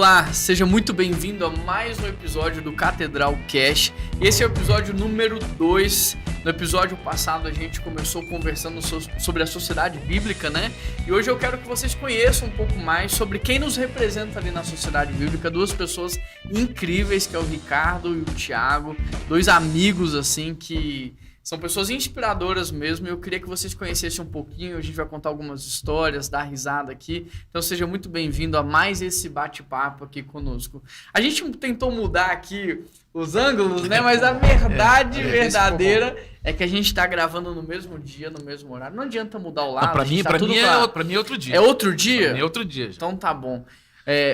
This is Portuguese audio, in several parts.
Olá, seja muito bem-vindo a mais um episódio do Catedral Cast. Esse é o episódio número 2. No episódio passado a gente começou conversando sobre a sociedade bíblica, né? E hoje eu quero que vocês conheçam um pouco mais sobre quem nos representa ali na sociedade bíblica. Duas pessoas incríveis, que é o Ricardo e o Thiago. Dois amigos, assim, que são pessoas inspiradoras mesmo. Eu queria que vocês conhecessem um pouquinho. A gente vai contar algumas histórias, dar risada aqui. Então seja muito bem-vindo a mais esse bate-papo aqui conosco. A gente tentou mudar aqui os ângulos, né? Mas a verdade verdadeira é que a gente tá gravando no mesmo dia, no mesmo horário. Não adianta mudar o lado. Não, pra mim é outro dia. É outro dia? Pra mim é outro dia. Já. Então tá bom.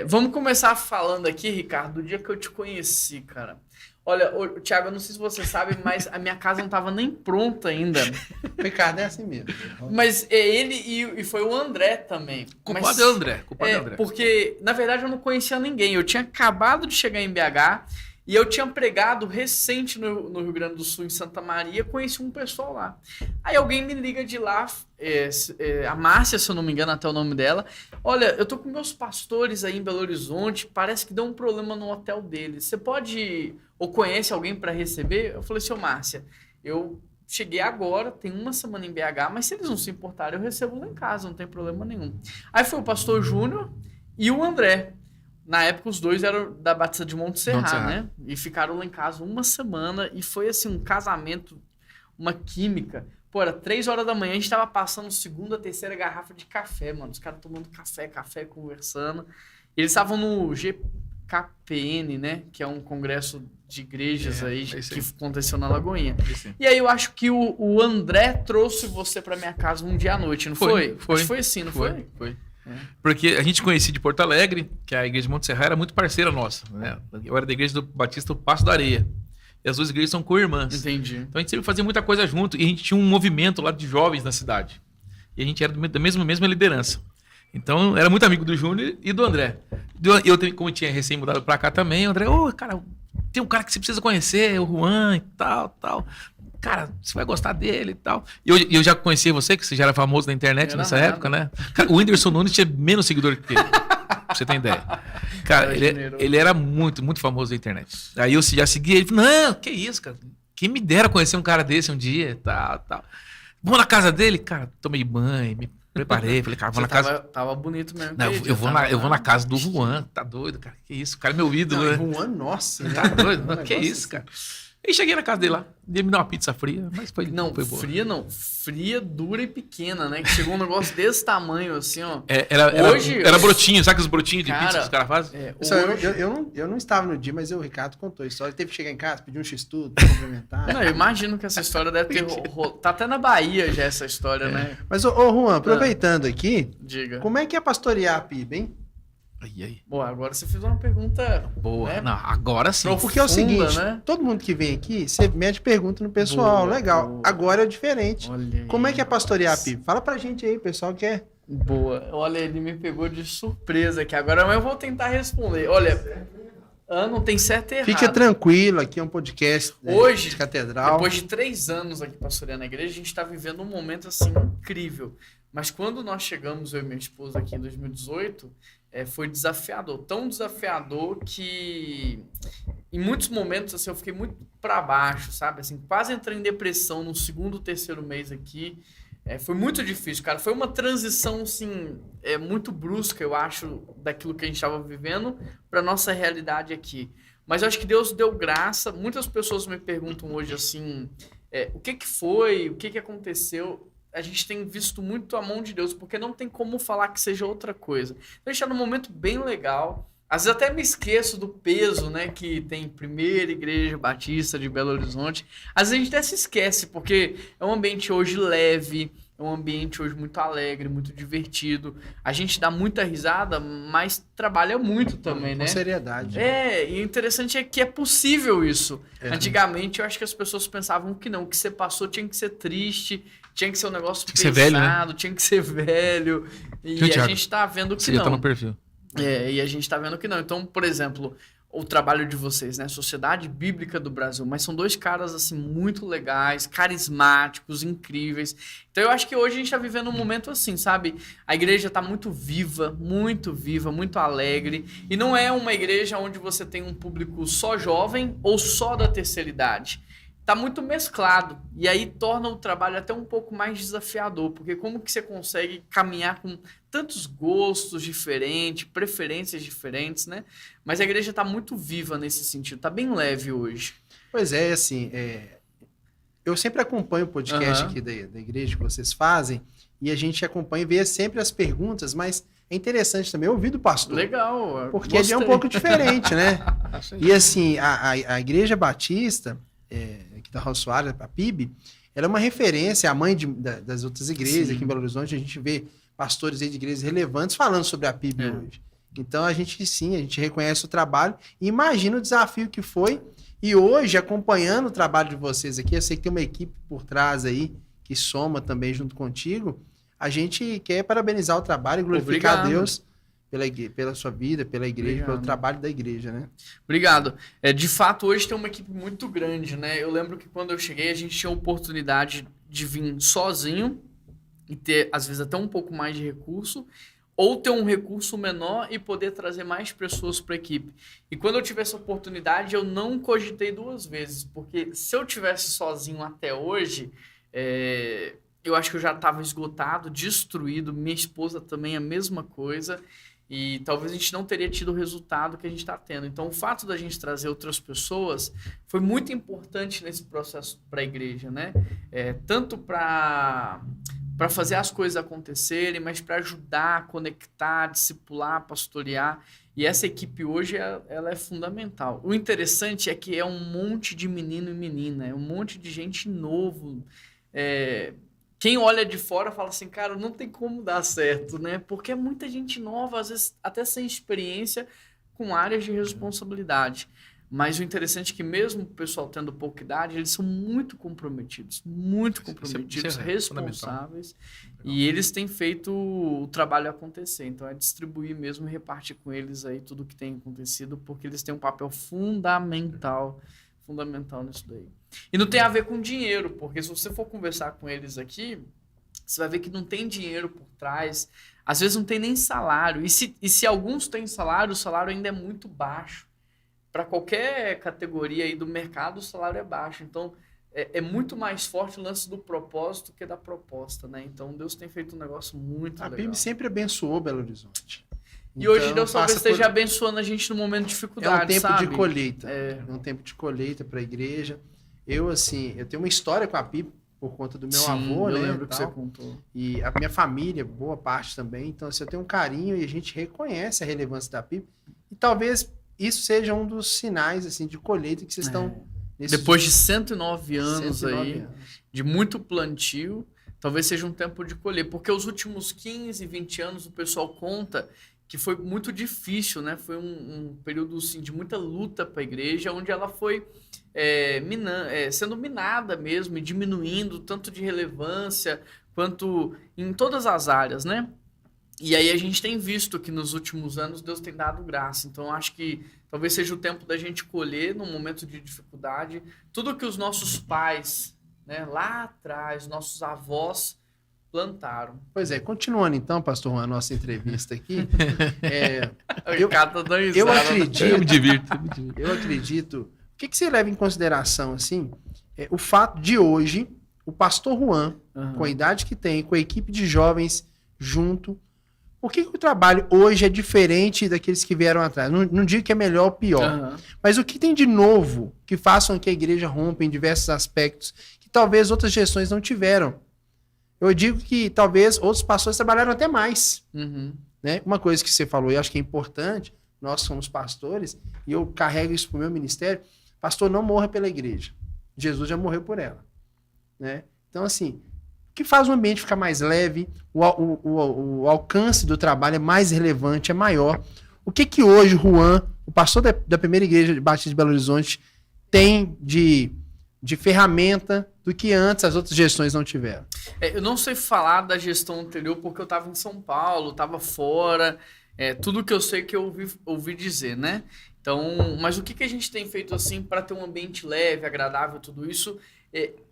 Vamos começar falando aqui, Ricardo, do dia que eu te conheci, cara. Olha, Thiago, eu não sei se você sabe, mas a minha casa não tava nem pronta ainda. O Ricardo é assim mesmo. Mas ele e foi o André também. Culpado é o André. Porque, na verdade, eu não conhecia ninguém. Eu tinha acabado de chegar em BH e eu tinha pregado recente no Rio Grande do Sul, em Santa Maria. Conheci um pessoal lá. Aí alguém me liga de lá, a Márcia, se eu não me engano, até o nome dela. Olha, eu tô com meus pastores aí em Belo Horizonte, parece que deu um problema no hotel deles. Você pode ou conhece alguém para receber? Eu falei assim, ô Márcia, eu cheguei agora, tem uma semana em BH, mas se eles não se importarem, eu recebo lá em casa, não tem problema nenhum. Aí foi o pastor Júnior e o André. Na época, os dois eram da Batista de Monte Serra, né? E ficaram lá em casa uma semana e foi assim, um casamento, uma química. Pô, era 3 horas da manhã, a gente tava passando segunda, terceira garrafa de café, mano. Os caras tomando café, conversando. Eles estavam no GKPN, né? Que é um congresso de igrejas aí que aconteceu na Lagoinha. E aí eu acho que o André trouxe você pra minha casa um dia à noite, não foi? Acho que foi assim, não foi? Foi. Porque a gente conhecia de Porto Alegre, que a igreja de Monte Serra era muito parceira nossa, né? Eu era da igreja do Batista do Passo da Areia. E as duas igrejas são co-irmãs. Entendi. Então a gente sempre fazia muita coisa junto e a gente tinha um movimento lá de jovens na cidade. E a gente era da mesma liderança. Então era muito amigo do Júnior e do André. Eu, como tinha recém mudado pra cá também, o André, cara, tem um cara que você precisa conhecer, o Juan e tal. Cara, você vai gostar dele e tal. E eu já conhecia você, que você já era famoso na internet nessa época, né? Cara, o Whindersson Nunes tinha menos seguidor que ele. Pra você ter ideia. Cara, ele era muito, muito famoso na internet. Aí eu já segui ele. Não, que isso, cara. Quem me dera conhecer um cara desse um dia, tal. Vou na casa dele, cara, tomei banho, me preparei. Falei, cara, vou na casa. Tava bonito mesmo. Não, eu vou na casa do Juan. Tá doido, cara? Que isso? O cara é meu ídolo, né? Juan, nossa. Tá doido? Não, que isso, assim, cara? E cheguei na casa dele lá. Ele me deu uma pizza fria, mas foi boa. Fria, dura e pequena, né? Que chegou um negócio desse tamanho, assim, ó. Era brotinho, sabe aqueles brotinhos de pizza que os caras fazem? Eu não estava no dia, mas o Ricardo contou a história. Ele teve que chegar em casa, pedir um x-tudo, complementar. Não, eu imagino que essa história deve ter... Tá até na Bahia já essa história, né? Mas, ô Juan, aproveitando aqui, diga. Como é que é pastorear a PIB, hein? Aí. Bom, agora você fez uma pergunta boa. Né? Não, agora sim. Porque é o seguinte, né? Todo mundo que vem aqui, você mete pergunta no pessoal. Boa, legal. Boa. Agora é diferente. Como é que é pastorear a PIB? Fala pra gente aí, pessoal, que é... Boa. Olha, ele me pegou de surpresa aqui. Agora eu vou tentar responder. Olha, não tem certo e errado. Fica tranquilo, aqui é um podcast hoje, de catedral. Depois de 3 anos aqui pastoreando a igreja, a gente tá vivendo um momento, assim, incrível. Mas quando nós chegamos, eu e minha esposa aqui em 2018... foi desafiador, tão desafiador que em muitos momentos assim, eu fiquei muito para baixo, sabe? Assim, quase entrei em depressão no 2º, 3º mês aqui. Foi muito difícil, cara. Foi uma transição assim, muito brusca, eu acho, daquilo que a gente estava vivendo para nossa realidade aqui. Mas eu acho que Deus deu graça. Muitas pessoas me perguntam hoje assim, o que foi, o que aconteceu? A gente tem visto muito a mão de Deus, porque não tem como falar que seja outra coisa. Então a gente está num momento bem legal. Às vezes até me esqueço do peso, né, que tem Primeira Igreja Batista de Belo Horizonte. Às vezes a gente até se esquece, porque é um ambiente hoje leve, é um ambiente hoje muito alegre, muito divertido. A gente dá muita risada, mas trabalha muito também, né? Com seriedade. E o interessante é que é possível isso. Antigamente eu acho que as pessoas pensavam que não, que você passou tinha que ser triste, tinha que ser um negócio pesado, ser velho, né? Tinha que ser velho. E a gente tá vendo que não. Tá no perfil. E a gente tá vendo que não. Então, por exemplo, o trabalho de vocês, né? Sociedade Bíblica do Brasil. Mas são 2 caras, assim, muito legais, carismáticos, incríveis. Então eu acho que hoje a gente está vivendo um momento assim, sabe? A igreja está muito viva, muito alegre. E não é uma igreja onde você tem um público só jovem ou só da terceira idade. Tá muito mesclado, e aí torna o trabalho até um pouco mais desafiador, porque como que você consegue caminhar com tantos gostos diferentes, preferências diferentes, né? Mas a igreja tá muito viva nesse sentido, tá bem leve hoje. Pois é, assim, eu sempre acompanho o podcast aqui da igreja que vocês fazem, e a gente acompanha e vê sempre as perguntas, mas é interessante também ouvir do pastor. Legal, porque ele é um pouco diferente, né? E assim, a Igreja Batista... aqui da Raul Soares, a PIB, ela é uma referência, a mãe das outras igrejas. Sim. Aqui em Belo Horizonte, a gente vê pastores aí de igrejas relevantes falando sobre a PIB hoje. Então, a gente reconhece o trabalho e imagina o desafio que foi. E hoje, acompanhando o trabalho de vocês aqui, eu sei que tem uma equipe por trás aí, que soma também junto contigo, a gente quer parabenizar o trabalho e glorificar a Deus pela sua vida, pela igreja, obrigado. Pelo trabalho da igreja, né? Obrigado. De fato, hoje tem uma equipe muito grande, né? Eu lembro que quando eu cheguei, a gente tinha a oportunidade de vir sozinho e ter, às vezes, até um pouco mais de recurso, ou ter um recurso menor e poder trazer mais pessoas para a equipe. E quando eu tive essa oportunidade, eu não cogitei 2 vezes, porque se eu tivesse sozinho até hoje, eu acho que eu já estava esgotado, destruído, minha esposa também a mesma coisa, e talvez a gente não teria tido o resultado que a gente está tendo. Então, o fato da gente trazer outras pessoas foi muito importante nesse processo para a igreja, né? Tanto para fazer as coisas acontecerem, mas para ajudar, conectar, discipular, pastorear. E essa equipe hoje, ela é fundamental. O interessante é que é um monte de menino e menina, é um monte de gente novo. Quem olha de fora fala assim, cara, não tem como dar certo, né? Porque é muita gente nova, às vezes até sem experiência, com áreas de responsabilidade. Mas o interessante é que mesmo o pessoal tendo pouca idade, eles são muito comprometidos, responsáveis. E eles têm feito o trabalho acontecer. Então é distribuir mesmo e repartir com eles aí tudo que tem acontecido, porque eles têm um papel fundamental nisso daí. E não tem a ver com dinheiro, porque se você for conversar com eles aqui, você vai ver que não tem dinheiro por trás. Às vezes não tem nem salário. E se alguns têm salário, o salário ainda é muito baixo. Para qualquer categoria aí do mercado, o salário é baixo. Então, é muito mais forte o lance do propósito que da proposta, né? Então, Deus tem feito um negócio muito legal. A PIB sempre abençoou Belo Horizonte. E então, hoje Deus talvez esteja abençoando a gente no momento de dificuldade, é um tempo sabe? de colheita. É um tempo de colheita para a igreja. Eu tenho uma história com a PIB por conta do meu avô, né? Eu lembro que você contou. E a minha família, boa parte também. Então, eu tenho um carinho e a gente reconhece a relevância da PIB. E talvez isso seja um dos sinais, assim, de colheita que vocês estão... Depois de 109 anos de muito plantio, talvez seja um tempo de colher. Porque os últimos 15, 20 anos, o pessoal conta que foi muito difícil, né? Foi um período assim, de muita luta para a igreja, onde ela foi sendo minada mesmo e diminuindo tanto de relevância quanto em todas as áreas, né? E aí a gente tem visto que nos últimos anos Deus tem dado graça. Então acho que talvez seja o tempo da gente colher num momento de dificuldade tudo que os nossos pais, né, lá atrás, nossos avós plantaram. Pois é, continuando então, pastor Juan, a nossa entrevista aqui. Eu acredito. O que você leva em consideração, assim, o fato de hoje, o pastor Juan, com a idade que tem, com a equipe de jovens junto, por que o trabalho hoje é diferente daqueles que vieram atrás? Não digo que é melhor ou pior, mas o que tem de novo que façam que a igreja rompa em diversos aspectos que talvez outras gestões não tiveram? Eu digo que talvez outros pastores trabalharam até mais. Né? Uma coisa que você falou, e acho que é importante, nós somos pastores, e eu carrego isso para o meu ministério, pastor, não morra pela igreja. Jesus já morreu por ela. Né? Então, assim, o que faz o ambiente ficar mais leve, o alcance do trabalho é mais relevante, é maior. O que hoje Juan, o pastor da primeira igreja de Batista de Belo Horizonte, tem de de ferramenta do que antes as outras gestões não tiveram? Eu não sei falar da gestão anterior porque eu estava em São Paulo, estava fora, tudo que eu sei que eu ouvi dizer, né? Então, mas o que a gente tem feito assim para ter um ambiente leve, agradável, tudo isso,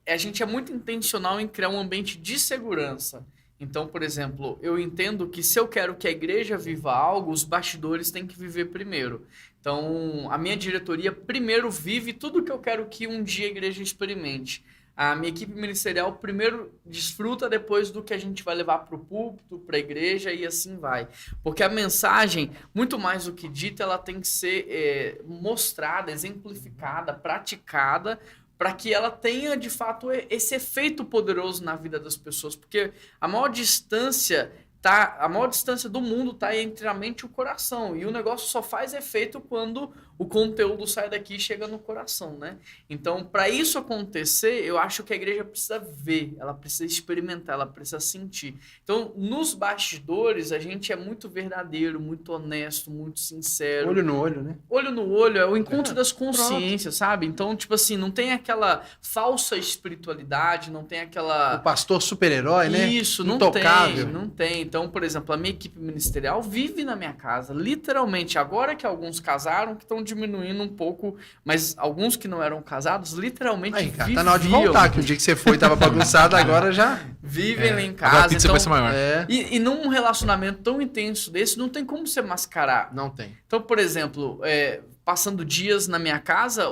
a gente é muito intencional em criar um ambiente de segurança. Então, por exemplo, eu entendo que se eu quero que a igreja viva algo, os bastidores têm que viver primeiro. Então, a minha diretoria primeiro vive tudo que eu quero que um dia a igreja experimente. A minha equipe ministerial primeiro desfruta depois do que a gente vai levar para o púlpito, para a igreja e assim vai. Porque a mensagem, muito mais do que dita, ela tem que ser mostrada, exemplificada, praticada, para que ela tenha, de fato, esse efeito poderoso na vida das pessoas. Porque a maior distância do mundo está entre a mente e o coração. E o negócio só faz efeito quando o conteúdo sai daqui e chega no coração, né? Então, para isso acontecer, eu acho que a igreja precisa ver, ela precisa experimentar, ela precisa sentir. Então, nos bastidores, a gente é muito verdadeiro, muito honesto, muito sincero. Olho no olho, né? Olho no olho, é o encontro das consciências, sabe? Então, tipo assim, não tem aquela falsa espiritualidade, não tem aquela... O pastor super-herói, né? Isso, não tem. Então, por exemplo, a minha equipe ministerial vive na minha casa, literalmente. Agora que alguns casaram, que estão diminuindo um pouco, mas alguns que não eram casados, literalmente viviam. Tá na hora de voltar, que o dia que você foi tava bagunçado, agora já... Vivem lá em casa. Agora a pizza vai ser maior. E num relacionamento tão intenso desse, não tem como você mascarar. Não tem. Então, por exemplo, passando dias na minha casa,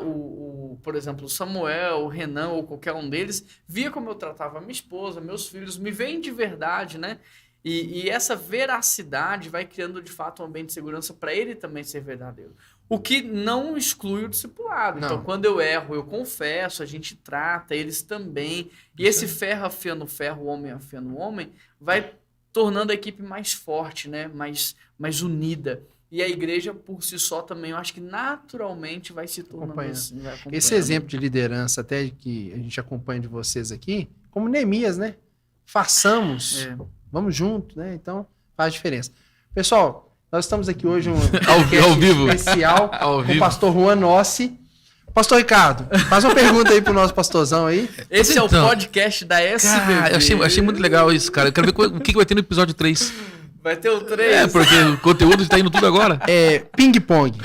por exemplo, o Samuel, o Renan ou qualquer um deles, via como eu tratava a minha esposa, meus filhos, me veem de verdade, né? E essa veracidade vai criando, de fato, um ambiente de segurança para ele também ser verdadeiro. O que não exclui o discipulado. Não. Então, quando eu erro, eu confesso, a gente trata, eles também. E esse ferro afiando ferro, o homem afiando o homem, vai tornando a equipe mais forte, né? mais unida. E a igreja, por si só, também, eu acho que naturalmente vai se tornando assim. Esse exemplo de liderança, até que a gente acompanha de vocês aqui, como Neemias, né? Façamos... Vamos junto, né? Então, faz diferença. Pessoal, nós estamos aqui hoje ao vivo especial com o pastor Juan Nossi. Pastor Ricardo, faz uma pergunta aí pro nosso pastorzão aí. Esse é o podcast da SBB. Cara, eu achei muito legal isso, cara. Eu quero ver o que vai ter no episódio 3. Vai ter o 3. Porque o conteúdo está indo tudo agora. Ping-pong.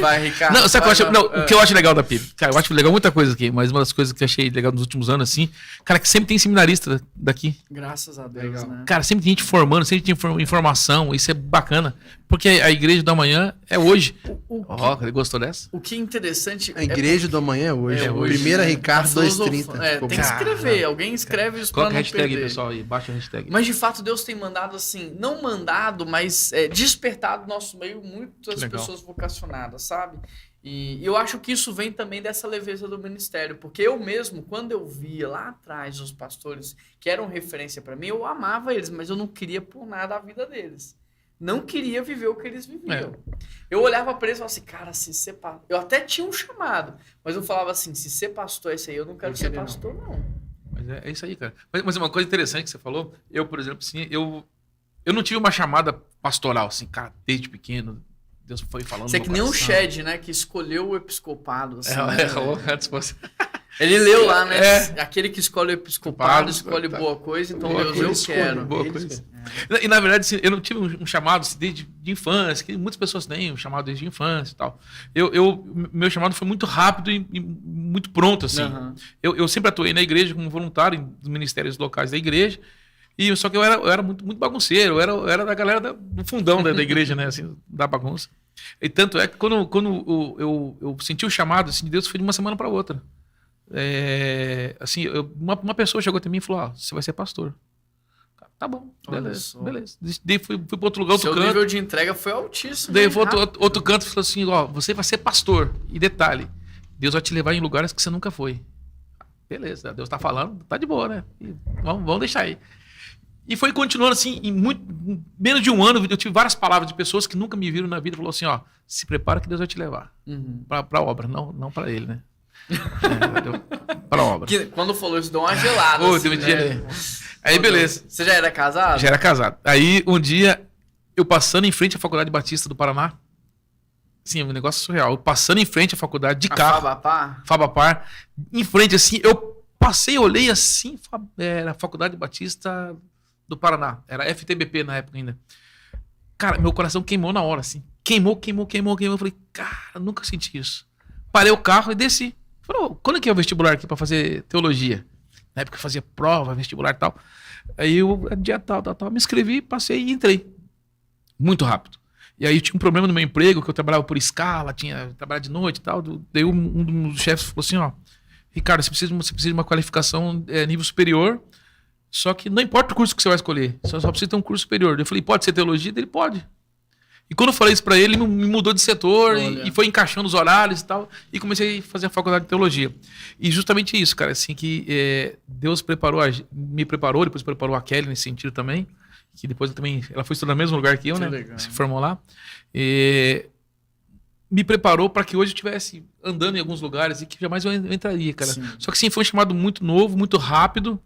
Vai, Ricardo. Não, sabe o que eu acho legal da PIB? Cara, eu acho legal muita coisa aqui, mas uma das coisas que eu achei legal nos últimos anos, assim, cara, que sempre tem seminarista daqui. Graças a Deus, né? Cara, sempre tem gente formando, sempre tem informação, isso é bacana. Porque a igreja do amanhã é hoje. Gostou dessa? O que é interessante... A igreja do amanhã é hoje. hoje. Primeira Ricardo 230. Tem que escrever. Alguém escreve isso para não perder. Coloca a hashtag, pessoal, aí. Baixa a hashtag. Mas, de fato, Deus tem mandado, assim... Não mandado, mas despertado no nosso meio muitas pessoas vocacionadas, sabe? E eu acho que isso vem também dessa leveza do ministério. Porque eu mesmo, quando eu via lá atrás os pastores que eram referência para mim, eu amava eles, mas eu não queria por nada a vida deles. Não queria viver o que eles viviam. Eu olhava para eles e falava assim, cara, se ser pastor... Eu até tinha um chamado, mas eu falava assim, se ser pastor é isso aí, eu não quero ser pastor, não. Mas é isso aí, cara. Mas uma coisa interessante que você falou, eu, por exemplo, assim, eu não tive uma chamada pastoral, assim, cara, desde pequeno, Deus foi falando. Você é que nem o Shed, né, que escolheu o episcopado. Assim, Ele leu lá, né? Aquele que escolhe o episcopado, escolhe boa coisa, então Deus, eu quero. Boa coisa. E na verdade, assim, eu não tive um chamado assim, desde de infância, que muitas pessoas têm um chamado desde infância e tal. Meu chamado foi muito rápido e muito pronto, assim. Uhum. Eu sempre atuei na igreja como voluntário dos ministérios locais da igreja, só que eu era muito, muito bagunceiro, eu era da galera do fundão da igreja, né, assim, da bagunça. E tanto é que quando eu senti o chamado assim, de Deus, foi de uma semana para outra. Assim, uma pessoa chegou até mim e falou, você vai ser pastor. Tá bom, beleza. Daí fui para outro lugar, outro canto. Seu nível de entrega foi altíssimo. Daí foi outro canto e falou assim, você vai ser pastor. E detalhe, Deus vai te levar em lugares que você nunca foi. Beleza, Deus tá falando, tá de boa, né? Vamos deixar aí. E foi continuando assim, em menos de um ano, eu tive várias palavras de pessoas que nunca me viram na vida, falou assim, se prepara que Deus vai te levar para a obra, não para ele, né? Para a obra. Quando falou isso, deu uma gelada. Assim, né? Aí beleza. Você já era casado? Já era casado. Aí um dia, eu passando em frente à Faculdade Batista do Paraná, Sim, um negócio surreal. Eu passando em frente à faculdade de A carro. Fabapar. Em frente, assim, eu passei, olhei assim, era a Faculdade Batista do Paraná. Era FTBP na época ainda. Cara, meu coração queimou na hora, assim. Queimou. Eu falei, cara, nunca senti isso. Parei o carro e desci. Falei, quando é que é o vestibular aqui pra fazer teologia? Na época eu fazia prova, vestibular e tal. Aí eu, dia tal, me inscrevi, passei e entrei. Muito rápido. E aí eu tinha um problema no meu emprego, que eu trabalhava por escala, tinha trabalhado de noite e tal. Daí um dos chefes falou assim, ó, Ricardo, você precisa de uma qualificação nível superior, só que não importa o curso que você vai escolher, você só precisa ter um curso superior. Eu falei, pode ser teologia? Ele pode. E quando eu falei isso pra ele me mudou de setor e foi encaixando os horários e tal, e comecei a fazer a faculdade de teologia. E justamente isso, cara, assim, que Deus me preparou, depois preparou a Kelly nesse sentido também, que depois ela foi estudar no mesmo lugar que eu, né? Legal. Se formou lá. Me preparou para que hoje eu estivesse andando em alguns lugares e que jamais eu entraria, cara. Sim. Só que sim, foi um chamado muito novo, muito rápido,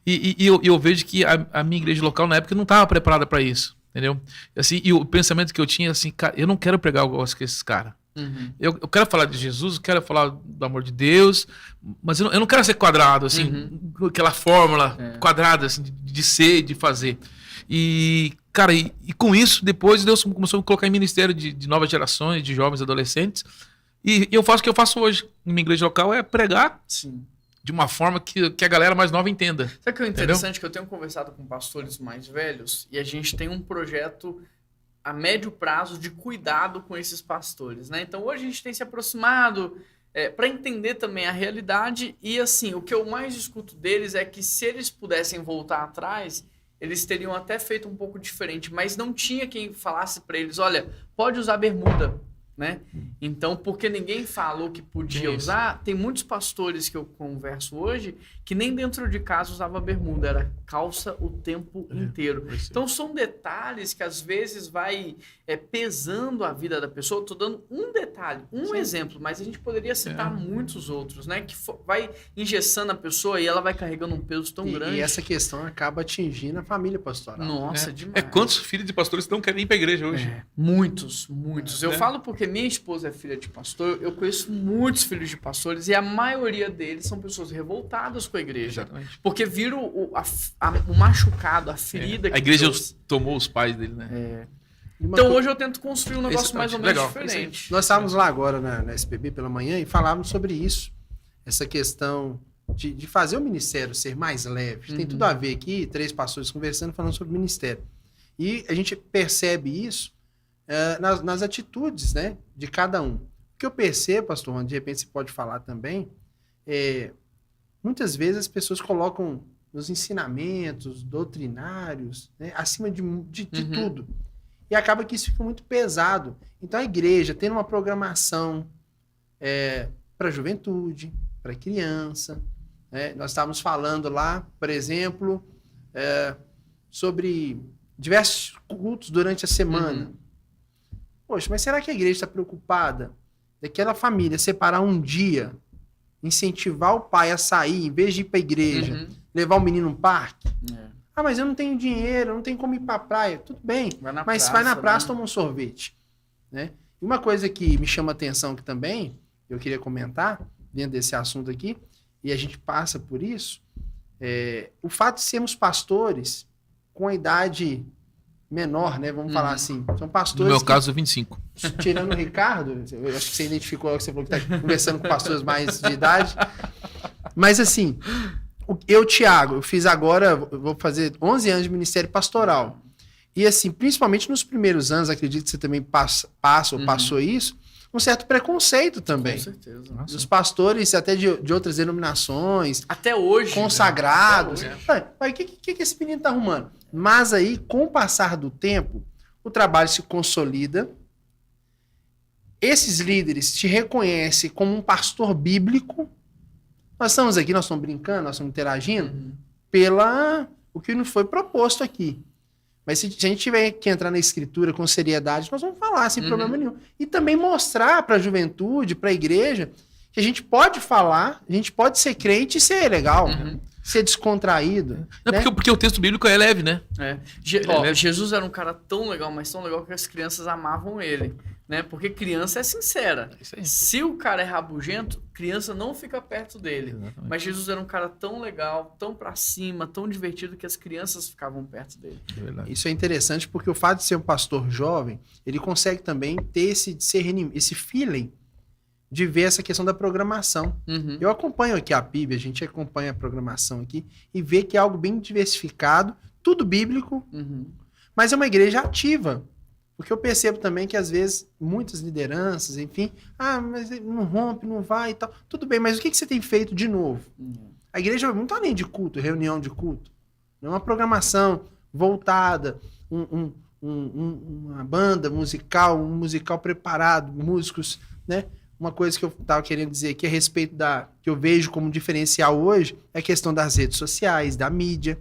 e eu vejo que a minha igreja local na época não estava preparada para isso, entendeu? Assim, e o pensamento que eu tinha, assim, cara, eu não quero pregar o gosto com esses caras. Uhum. Eu quero falar de Jesus, eu quero falar do amor de Deus, mas eu não quero ser quadrado, assim, aquela fórmula quadrada, assim, de ser, de fazer. E, cara, e com isso, depois Deus começou a me colocar em ministério de novas gerações, de jovens adolescentes. E eu faço o que eu faço hoje na minha igreja local, é pregar de uma forma que a galera mais nova entenda. Sabe o que é interessante? Que eu tenho conversado com pastores mais velhos e a gente tem um projeto a médio prazo de cuidado com esses pastores, né? Então hoje a gente tem se aproximado para entender também a realidade e, assim, o que eu mais escuto deles é que se eles pudessem voltar atrás, eles teriam até feito um pouco diferente, mas não tinha quem falasse para eles, olha, pode usar bermuda, né? Então, porque ninguém falou que podia usar, tem muitos pastores que eu converso hoje que nem dentro de casa usava bermuda, era calça o tempo inteiro. Então, são detalhes que às vezes vai pesando a vida da pessoa. Eu tô dando um detalhe, exemplo, mas a gente poderia citar muitos outros, né? Que vai engessando a pessoa e ela vai carregando um peso tão grande. E essa questão acaba atingindo a família pastoral. Nossa, demais. Quantos filhos de pastores não querem ir pra igreja hoje? Muitos. Eu falo porque minha esposa é filha de pastor, eu conheço muitos filhos de pastores e a maioria deles são pessoas revoltadas com a igreja. Exatamente. Porque viram o machucado, a ferida que a igreja tomou os pais dele, né? Então hoje eu tento construir um negócio mais ou menos diferente. Nós estávamos lá agora na SPB pela manhã e falávamos sobre isso. Essa questão de fazer o ministério ser mais leve. Tem tudo a ver aqui, 3 pastores conversando, falando sobre o ministério. E a gente percebe isso nas atitudes, né, de cada um. O que eu percebo, pastor Juan, de repente você pode falar também, muitas vezes as pessoas colocam os ensinamentos doutrinários, né, acima de tudo. E acaba que isso fica muito pesado. Então a igreja tendo uma programação para a juventude, para a criança. Nós estávamos falando lá, por exemplo, sobre diversos cultos durante a semana. Poxa, mas será que a igreja está preocupada daquela família separar um dia, incentivar o pai a sair, em vez de ir para a igreja, levar o menino no parque? Ah, mas eu não tenho dinheiro, eu não tenho como ir para a praia. Tudo bem, mas vai na praça, toma um sorvete. Né? E uma coisa que me chama a atenção que também, eu queria comentar, dentro desse assunto aqui, e a gente passa por isso, o fato de sermos pastores com a idade menor, né? Vamos falar assim. São pastores. No meu caso, 25. Tirando o Ricardo, eu acho que você identificou, você falou que está conversando com pastores mais de idade. Mas assim, Thiago, eu fiz agora, eu vou fazer 11 anos de ministério pastoral. E assim, principalmente nos primeiros anos, acredito que você também passou isso, um certo preconceito também. Com certeza. Dos pastores, até de outras denominações. Até hoje. Consagrados. Mas o que esse menino tá arrumando? Mas aí, com o passar do tempo, o trabalho se consolida. Esses líderes te reconhecem como um pastor bíblico. Nós estamos aqui, nós estamos brincando, nós estamos interagindo pela o que não foi proposto aqui. Mas se a gente tiver que entrar na escritura com seriedade, nós vamos falar sem problema nenhum. E também mostrar para a juventude, para a igreja, que a gente pode falar, a gente pode ser crente e ser legal. ser descontraído. Não, né? porque o texto bíblico é leve, né? Jesus era um cara tão legal, mas tão legal que as crianças amavam ele, né? Porque criança é sincera. Isso aí. Se o cara é rabugento, criança não fica perto dele. Exatamente. Mas Jesus era um cara tão legal, tão pra cima, tão divertido que as crianças ficavam perto dele. É verdade. Isso é interessante porque o fato de ser um pastor jovem, ele consegue também ter esse discernimento, esse feeling de ver essa questão da programação. Uhum. Eu acompanho aqui a PIB, a gente acompanha a programação aqui e vê que é algo bem diversificado, tudo bíblico, Uhum. mas é uma igreja ativa. Porque eu percebo também que às vezes muitas lideranças, enfim, mas não rompe, não vai e tal. Tudo bem, mas o que você tem feito de novo? Uhum. A igreja vai muito além de culto, reunião de culto. Não é uma programação voltada, uma banda musical, um musical preparado, músicos, né? Uma coisa que eu estava querendo dizer aqui a respeito que eu vejo como diferencial hoje é a questão das redes sociais, da mídia.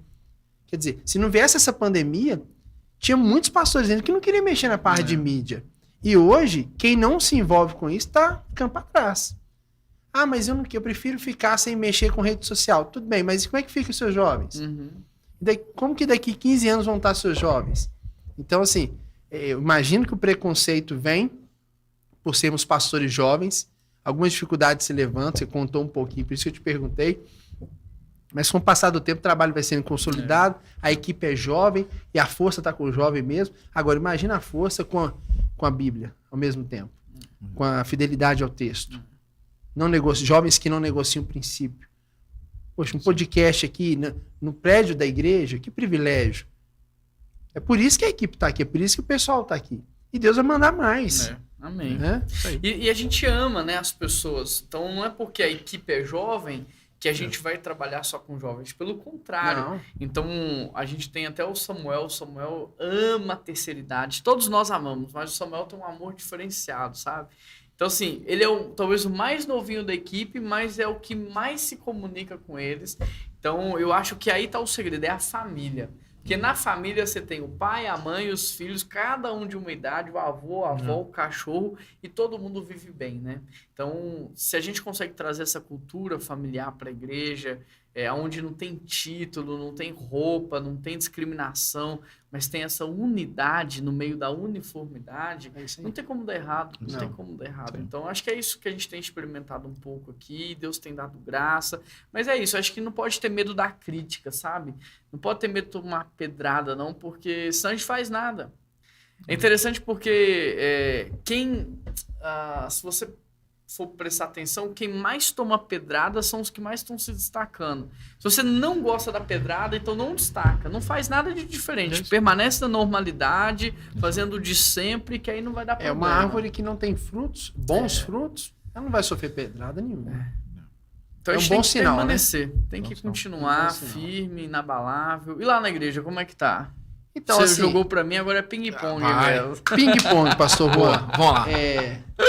Quer dizer, se não viesse essa pandemia, tinha muitos pastores dizendo que não queriam mexer na parte de mídia. E hoje, quem não se envolve com isso está ficando para trás. Mas eu prefiro ficar sem mexer com rede social. Tudo bem, mas como é que ficam os seus jovens? Uhum. Como que daqui 15 anos vão estar seus jovens? Então, assim, eu imagino que o preconceito vem por sermos pastores jovens. Algumas dificuldades se levantam, você contou um pouquinho, por isso que eu te perguntei. Mas com o passar do tempo, o trabalho vai sendo consolidado, a equipe é jovem e a força está com o jovem mesmo. Agora, imagina a força com a Bíblia ao mesmo tempo, com a fidelidade ao texto. Jovens que não negociam o princípio. Poxa, um podcast aqui no prédio da igreja, que privilégio. É por isso que a equipe está aqui, é por isso que o pessoal está aqui. E Deus vai mandar mais. Amém. Né? E a gente ama, né, as pessoas. Então não é porque a equipe é jovem que a gente vai trabalhar só com jovens. Pelo contrário. Não. Então a gente tem até o Samuel. O Samuel ama a terceira idade. Todos nós amamos, mas o Samuel tem um amor diferenciado, sabe? Então, assim, ele é talvez o mais novinho da equipe, mas é o que mais se comunica com eles. Então, eu acho que aí tá o segredo, é a família. Porque na família você tem o pai, a mãe, os filhos, cada um de uma idade, o avô, a avó, o cachorro, e todo mundo vive bem, né? Então, se a gente consegue trazer essa cultura familiar para a igreja, onde não tem título, não tem roupa, não tem discriminação, mas tem essa unidade no meio da uniformidade, não tem como dar errado, não tem como dar errado. Sim. Então, acho que é isso que a gente tem experimentado um pouco aqui, Deus tem dado graça, mas é isso, acho que não pode ter medo da crítica, sabe? Não pode ter medo de tomar pedrada, não, porque senão a gente faz nada. É interessante porque se você for prestar atenção, quem mais toma pedrada são os que mais estão se destacando. Se você não gosta da pedrada, então não destaca, não faz nada de diferente, permanece na normalidade, fazendo o de sempre, que aí não vai dar problema. É uma árvore que não tem frutos, bons frutos, ela não vai sofrer pedrada nenhuma. Então É a gente um bom tem que sinal, permanecer, tem que continuar sinal. firme, inabalável. E lá na igreja, como é que tá? Então, Você assim, jogou pra mim, agora é ping-pong, vai. velho. ping-pong, pastor Juan. Vamos lá.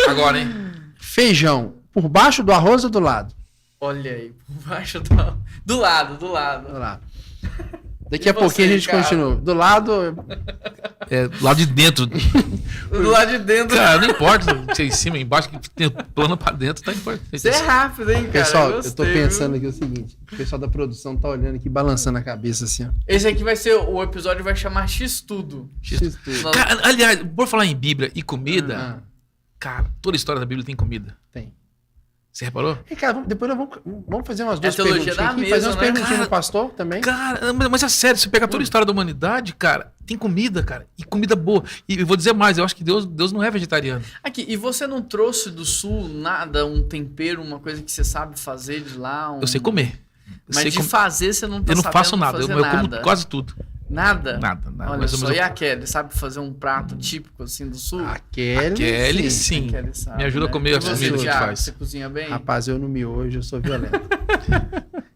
Agora, hein? Feijão, por baixo do arroz ou do lado? Olha aí, por baixo do lado. Do lado. Daqui E a pouquinho você, a gente cara? continua. Do lado, Lá de dentro. Do lado de dentro. Cara, não importa se é em cima, embaixo, que tem plano pra dentro, tá importante. Você é rápido, hein, cara? pessoal, eu Gostei, tô pensando viu? aqui o seguinte: o pessoal da produção tá olhando aqui, balançando a cabeça assim, ó. Esse aqui vai ser, o episódio vai chamar X-Tudo. X-tudo. Cara, aliás, por falar em Bíblia e comida, Ah, cara, toda história da Bíblia tem comida. tem. Você reparou? E, cara, depois nós vamos fazer umas duas teologia perguntinhas da aqui, mesa, fazer umas né? perguntinhas Cara, no pastor também. Cara, mas é sério, você pega toda a história da humanidade, cara, tem comida, cara, e comida boa. E eu vou dizer mais, eu acho que Deus não é vegetariano. Aqui, e você não trouxe do sul nada, um tempero, uma coisa que você sabe fazer de lá? Eu sei comer. Mas de fazer você não tá Eu não sabendo faço nada, fazer eu como nada. quase tudo. Nada? Nada. Olha mais ou só, menos e a Kelly, sabe fazer um prato típico assim do sul? A Kelly, Kelly, sim. sim. A Kelly sabe, Me ajuda a comer E as você, comidas que a gente Thiago, faz. você cozinha bem? Rapaz, eu no miojo, eu sou violento.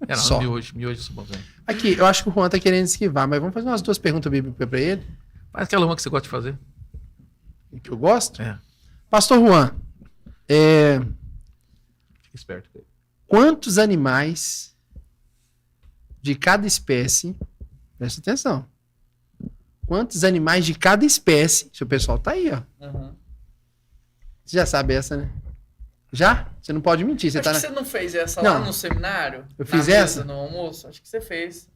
Não, Só. miojo eu sou bom também. Aqui, eu acho que o Juan tá querendo esquivar, mas vamos fazer umas duas perguntas bíblicas pra ele, Faz aquela uma que você gosta de fazer. que eu gosto. É. Pastor Juan, Fica esperto. quantos animais de cada espécie, presta atenção, quantos animais de cada espécie, se o pessoal tá aí, ó. Uhum. Você já sabe essa, né? Já? Você não pode mentir. Você Acho tá que na... você não fez essa Não. lá no seminário? Eu fiz Na mesa, essa? no almoço? Acho que você fez.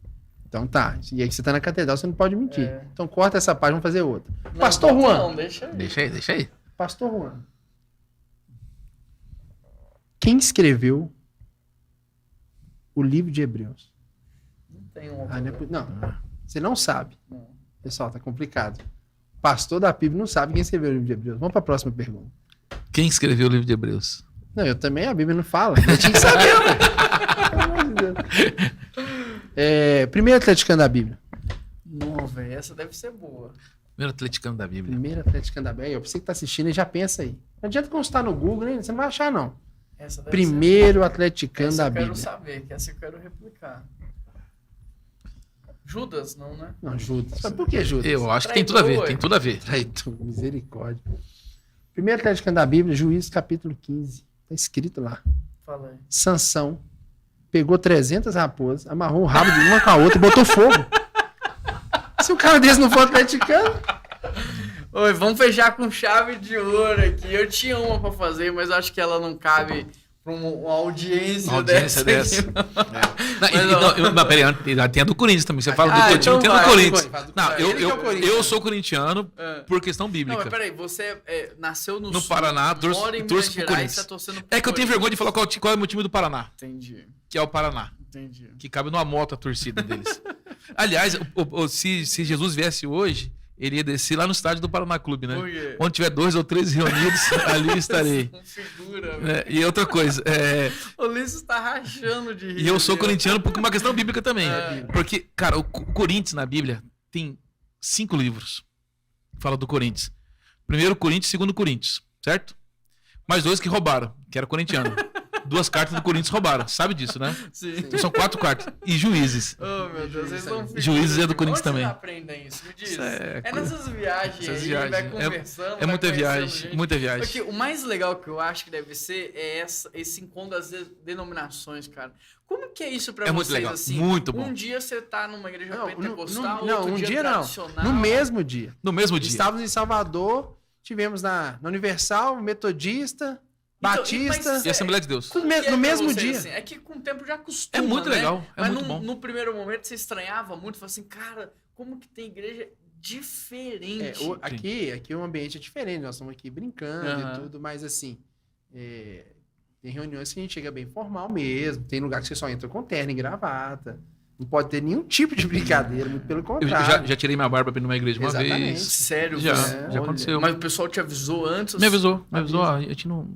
Então tá. E aí você tá na catedral, você não pode mentir. É. Então corta essa página, vamos fazer outra. Não, Pastor Juan. Não, deixa aí. Deixa aí. Pastor Juan. Quem escreveu o livro de Hebreus? Não tem um. Não, você não sabe. Não. Pessoal, tá complicado. O pastor da PIB não sabe quem escreveu o livro de Hebreus. Vamos para a próxima pergunta. Quem escreveu o livro de Hebreus? Não, eu também, a Bíblia não fala. Eu tinha que saber, ué. Pelo amor de Deus. Primeiro atleticano da Bíblia. Não, velho, essa deve ser boa. Primeiro atleticano da Bíblia. Primeiro atleticano da Bíblia. Você que tá assistindo e já pensa aí. Não adianta consultar no Google, né? Você não vai achar, não. Essa deve Primeiro ser atleticano essa da eu quero Bíblia. saber, que essa eu quero replicar. Judas, não, né? Não, Judas. Mas por que Judas? Eu acho que tem tudo a ver, Traidor, tem tudo a ver. Traidor, misericórdia. Primeiro atleticano da Bíblia, Juízes capítulo 15. Tá escrito lá. Fala aí. Sansão pegou 300 raposas, amarrou o rabo de uma com a outra e botou fogo. Se o cara desse não for atleticano... Oi, vamos fechar com chave de ouro aqui. Eu tinha uma pra fazer, mas eu acho que ela não cabe pra uma audiência, Uma audiência dessa. aqui. Não, peraí, tem a do Corinthians também. Você fala do teu time, então tem a do vai, Corinthians. vai, vai. Não, Ele que é o Corinthians. eu sou corintiano por questão Não, bíblica. mas peraí, você nasceu no No Sul, Paraná, torço mora em pro Minas Gerais, Corinthians. tá torcendo pro É que eu tenho vergonha de falar qual é o meu time do Paraná, Entendi, que é o Paraná. entendi. Que cabe numa moto a torcida deles. Aliás, se Jesus viesse hoje, ele ia descer lá no estádio do Paraná Clube, né? Por quê? Onde tiver 2 ou 3 reunidos, ali eu estarei. Não figura, velho. E outra coisa, O Ulisses tá rachando de rir. e eu sou viu? corintiano por uma questão bíblica também. É. Porque, cara, o Corinthians na Bíblia tem 5 livros. Fala do Corinthians. Primeiro Coríntios, segundo Coríntios, certo? Mais 2 que roubaram, que era corintiano. 2 cartas do Corinthians roubaram, sabe disso, né? Sim. Então são 4 cartas. E Juízes. Oh, meu Deus, vocês não ficam. Juízes é do Corinthians Onde também. Vocês aprendem isso? Me diz. Isso É nessas viagens Essas aí, viagens. vai conversando. É vai muita conhecendo viagem, gente. muita viagem. Porque o mais legal que eu acho que deve ser é esse encontro das denominações, cara. Como que é isso pra É vocês, muito legal, assim? muito bom. Um dia você tá numa igreja Não, pentecostal, não, outro um dia dia não. tradicional. No mesmo dia. No mesmo dia. Estávamos em Salvador, tivemos na Universal, Metodista, Batista. E a Assembleia de Deus. Como que é no pra mesmo vocês, dia. assim? É que com o tempo já acostuma, É muito né? legal, é Mas muito bom. no primeiro momento você estranhava muito, falou assim, cara, como que tem igreja diferente? Aqui o ambiente é diferente, nós estamos aqui brincando Aham. e tudo, mas assim, tem reuniões que a gente chega bem formal mesmo, tem lugar que você só entra com terno e gravata, não pode ter nenhum tipo de brincadeira, muito pelo Eu contrário. já tirei minha barba pra ir numa igreja uma Exatamente. vez. Sério? Já, você- já olha, aconteceu. Mas o pessoal te avisou antes? Me avisou. A gente não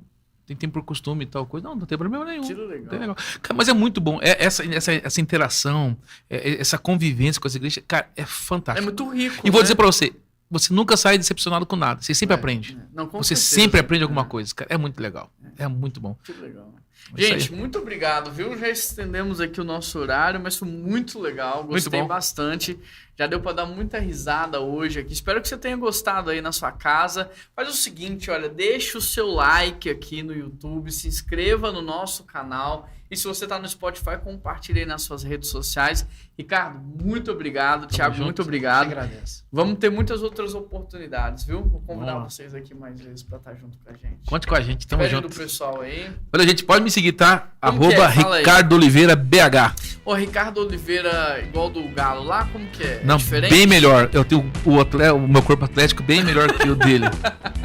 tem por costume e tal coisa. Não tem problema nenhum. Tiro legal. Tem legal. Cara, mas é muito bom. Essa interação, essa convivência com as igrejas, cara, é É fantástico. muito rico, E vou né? dizer pra você, você nunca sai decepcionado com nada. Você sempre aprende. Não, com Você certeza. sempre aprende alguma coisa, cara. É muito legal. É muito bom. Que legal. É isso Gente, muito obrigado, viu? Já estendemos aqui o nosso horário, mas foi muito legal. Gostei bom. bastante. Já deu pra dar muita risada hoje aqui. Espero que você tenha gostado aí na sua casa. Faz o seguinte, olha, deixa o seu like aqui no YouTube, se inscreva no nosso canal. E se você tá no Spotify, compartilhe aí nas suas redes sociais. Ricardo, muito obrigado. Thiago, junto. muito Eu obrigado. agradeço. Vamos ter muitas outras oportunidades, viu? Vou convidar Vamos lá. vocês aqui mais vezes pra estar junto com a gente. Conte com a gente. Tamo Pede junto. do pessoal aí. Olha, gente, pode me seguir, tá? Como que é? @ Fala aí. Ricardo Oliveira BH. Ô, Ricardo Oliveira, igual do Galo lá, como que é? Não, É diferente? bem melhor. Eu tenho o meu corpo atlético bem melhor que o dele.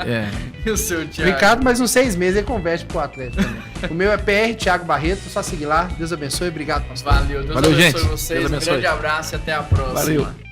É. E o seu, Thiago? Ricardo, mais uns 6 meses ele converte pro Atlético também. O meu é PR Thiago Barreto, só seguir lá. Deus abençoe, obrigado, pastor. Valeu, Deus Valeu, abençoe gente. vocês. Deus Um abençoe. grande abraço e até a próxima. Valeu.